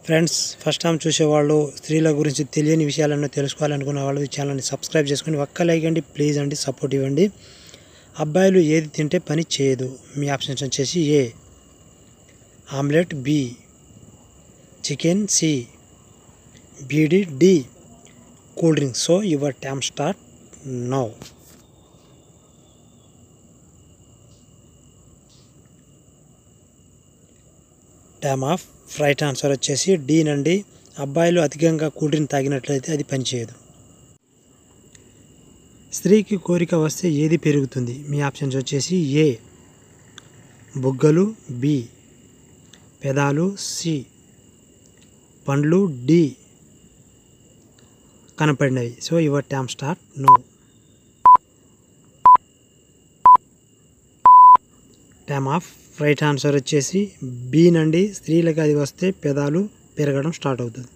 Friends, first time చూసేవాళ్ళు, స్త్రీల గురించి తెలియని విషయాలను తెలుసుకోవాలనుకునే వాళ్ళు ఈ ఛానల్ని సబ్స్క్రైబ్ చేసుకొని ఒక్క లైక్ అండి ప్లీజ్ అండి, సపోర్ట్ ఇవ్వండి. అబ్బాయిలు ఏది తింటే పని చేయదు? మీ ఆప్షన్స్ వచ్చేసి A omelette, B chicken, C bidi, D cool drinks. So your time start now. Time off. Right answer వచ్చేసి డి నండి. అబ్బాయిలు అధికంగా కూల్ డ్రింక్ తాగినట్లయితే అది పనిచేయదు. స్త్రీకి కోరిక వస్తే ఏది పెరుగుతుంది? మీ ఆప్షన్స్ వచ్చేసి ఏ బుగ్గలు, బి పెదాలు, సి పండ్లు, డి కనపడినవి. So your time start now. Time off. Right answer వచ్చేసి బి నండి. స్త్రీలకు అది వస్తే పెదాలు పెరగడం స్టార్ట్ అవుతుంది.